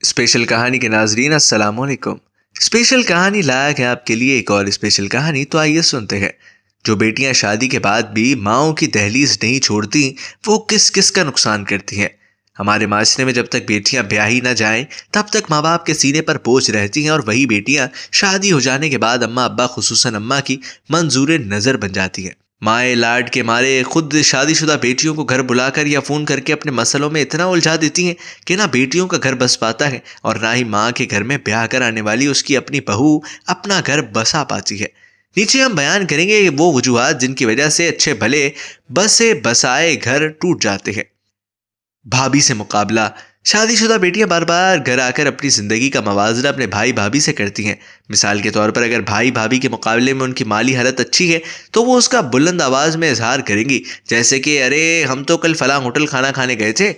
Special कहानी के नाजरीन अस्सलाम वालेकुम। स्पेशल कहानी लाया है आपके लिए एक और स्पेशल कहानी, तो आइए सुनते हैं। जो बेटियां शादी के बाद भी माओ की दहलीज नहीं छोड़ती, वो किस किस का नुकसान करती हैं। हमारे माशरे में जब तक बेटियां ब्याही ना जाएं, तब तक माँ बाप के सीने पर बोझ रहती हैं, और वही बेटियां शादी हो जाने के बाद अम्मा अब्बा खुसूसन अम्मा की मंजूर नज़र बन जाती हैं। माए लाड के मारे खुद शादीशुदा बेटियों को घर बुलाकर या फोन करके अपने मसलों में इतना उलझा देती हैं कि ना बेटियों का घर बस पाता है और ना ही माँ के घर में ब्याह कर आने वाली उसकी अपनी बहू अपना घर बसा पाती है। नीचे हम बयान करेंगे वो वजूहात जिनकी वजह से अच्छे भले बसे बसाए घर टूट जाते हैं। भाभी से मुकाबला। शादीशुदा बेटियां बार बार घर आकर अपनी जिंदगी का मवाजना अपने भाई भाभी से करती हैं। मिसाल के तौर पर अगर भाई भाभी के मुकाबले में उनकी माली हालत अच्छी है तो वो उसका बुलंद आवाज में इजहार करेंगी, जैसे कि अरे हम तो कल फलां होटल खाना खाने गए थे,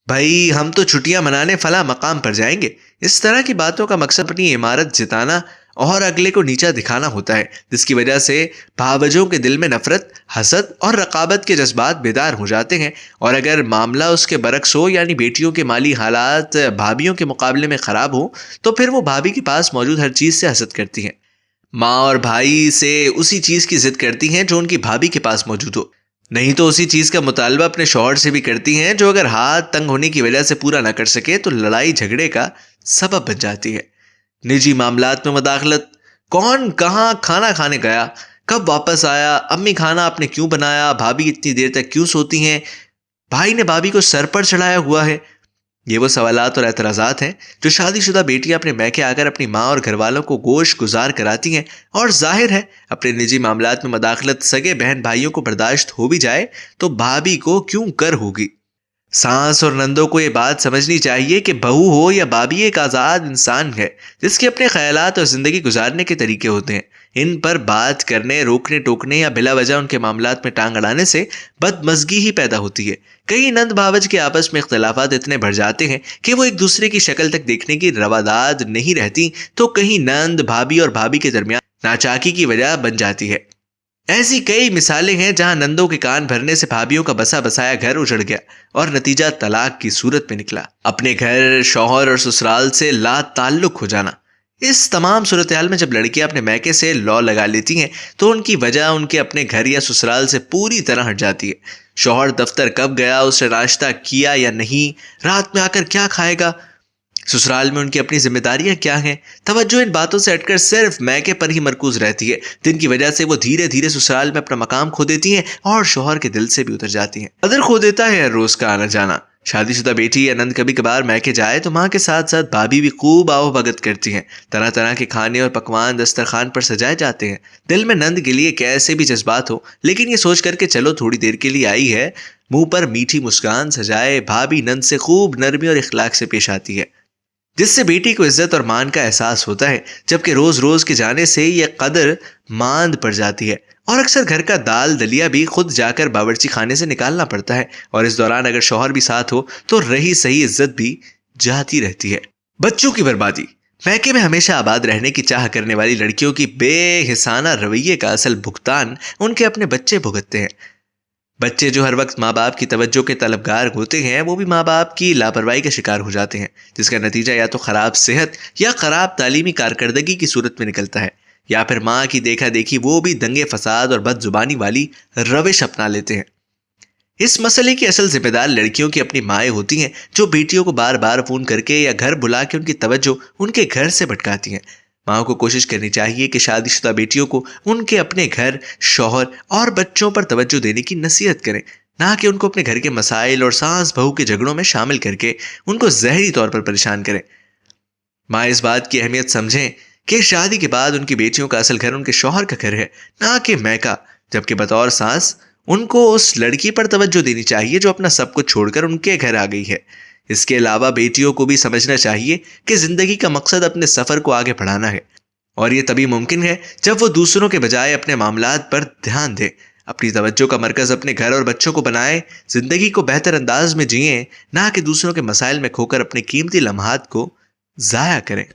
भाई हम तो छुट्टियां मनाने फला मकाम पर जाएंगे। इस तरह की बातों का मकसद अपनी इमारत जिताना और अगले को नीचा दिखाना होता है, जिसकी वजह से भावजों के दिल में नफरत, हसद और रकाबत के जज्बात बेदार हो जाते हैं। और अगर मामला उसके बरक्स हो, यानी बेटियों के माली हालात भाभीियों के मुकाबले में ख़राब हो, तो फिर वो भाभी के पास मौजूद हर चीज़ से हसद करती हैं। माँ और भाई से उसी चीज़ की जिद करती हैं जो उनकी भाभी के पास मौजूद हो, नहीं तो उसी चीज़ का मुतालबा अपने शौहर से भी करती हैं, जो अगर हाथ तंग होने की वजह से पूरा ना कर सके तो लड़ाई झगड़े का सबब बन जाती है। निजी मामलात में मदाखलत। कौन कहाँ खाना खाने गया, कब वापस आया, अम्मी खाना आपने क्यों बनाया, भाभी इतनी देर तक क्यों सोती हैं, भाई ने भाभी को सर पर चढ़ाया हुआ है। ये वो सवालात और एतराज़ात हैं जो शादीशुदा बेटियां अपने मैके आकर अपनी माँ और घर वालों को गोश गुजार कराती हैं। और जाहिर है अपने निजी मामलात में मदाखलत सगे बहन भाइयों को बर्दाश्त हो भी जाए तो भाभी को क्यों कर होगी। सास और नंदों को ये बात समझनी चाहिए कि बहू हो या भाभी एक आज़ाद इंसान है, जिसके अपने ख्यालात और ज़िंदगी गुजारने के तरीके होते हैं। इन पर बात करने, रोकने टोकने या बिला वजह उनके मामलात में टांग अड़ाने से बदमज़गी ही पैदा होती है। कई नंद भावज के आपस में इख्तलाफात इतने बढ़ जाते हैं कि वो एक दूसरे की शक्ल तक देखने की रवादाद नहीं रहती, तो कहीं नंद भाभी और भाभी के दरमियान नाचाकी की वजह बन जाती है। ऐसी कई मिसालें हैं जहां नंदों के कान भरने से भाभीियों का बसा बसाया घर उजड़ गया और नतीजा तलाक की सूरत में निकला। अपने घर, शौहर और ससुराल से ला ताल्लुक हो जाना। इस तमाम सूरत हाल में जब लड़कियां अपने मैके से लौ लगा लेती हैं तो उनकी वजह उनके अपने घर या ससुराल से पूरी तरह हट जाती है। शौहर दफ्तर कब गया, उसने नाश्ता किया या नहीं, रात में आकर क्या खाएगा, ससुराल में उनकी अपनी जिम्मेदारियां क्या हैं, तवज्जो इन बातों से हटकर सिर्फ मैके पर ही मरकूज रहती है, जिनकी वजह से वो धीरे धीरे ससुराल में अपना मकाम खो देती हैं और शौहर के दिल से भी उतर जाती हैं। कदर खो देता है हर रोज का आना जाना। शादीशुदा बेटी या नंद कभी कभार मैके जाए तो माँ के साथ साथ भाभी भी खूब आओ भगत करती हैं। तरह तरह के खाने और पकवान दस्तरखान पर सजाए जाते हैं। दिल में नंद के लिए कैसे भी जज्बात हो, लेकिन ये सोच करके चलो थोड़ी देर के लिए आई है, मुंह पर मीठी मुस्कान सजाए भाभी नंद से खूब नरमी और इखलाक से पेश आती है, जिससे बेटी को इज्जत और मान का एहसास होता है। जबकि रोज रोज के जाने से यह कदर मांद पड़ जाती है और अक्सर घर का दाल दलिया भी खुद जाकर बावर्ची खाने से निकालना पड़ता है। और इस दौरान अगर शौहर भी साथ हो तो रही सही इज्जत भी जाती रहती है। बच्चों की बर्बादी। मैके में हमेशा आबाद रहने की चाह करने वाली लड़कियों की बेहिसाना रवैये का असल भुगतान उनके अपने बच्चे भुगतते हैं। बच्चे जो हर वक्त माँ बाप की तवज्जो के तलबगार होते हैं, वो भी माँ बाप की लापरवाही का शिकार हो जाते हैं, जिसका नतीजा या तो ख़राब सेहत या ख़राब तालीमी कारकर्दगी की सूरत में निकलता है, या फिर माँ की देखा देखी वो भी दंगे फसाद और बदजुबानी वाली रविश अपना लेते हैं। इस मसले की असल जिम्मेदार लड़कियों की अपनी माएँ होती हैं, जो बेटियों को बार बार फ़ोन करके या घर बुला के उनकी तवज्जो उनके घर से भटकाती हैं। माँ को कोशिश करनी चाहिए कि शादीशुदा बेटियों को उनके अपने घर, शौहर और बच्चों पर तवज्जो देने की नसीहत करें, ना कि उनको अपने घर के मसाइल और सास बहू के झगड़ों में शामिल करके उनको जहरी तौर पर परेशान करें। माँ इस बात की अहमियत समझें कि शादी के बाद उनकी बेटियों का असल घर उनके शौहर का घर है, ना कि मैका, जबकि बतौर सास उनको उस लड़की पर तवज्जो देनी चाहिए जो अपना सब कुछ छोड़कर उनके घर आ गई है। इसके अलावा बेटियों को भी समझना चाहिए कि जिंदगी का मकसद अपने सफर को आगे बढ़ाना है, और ये तभी मुमकिन है जब वो दूसरों के बजाय अपने मामलात पर ध्यान दे, अपनी तवज्जो का मरकज अपने घर और बच्चों को बनाए, जिंदगी को बेहतर अंदाज में जिए, ना कि दूसरों के मसाइल में खोकर अपने कीमती लम्हात को जाया करें।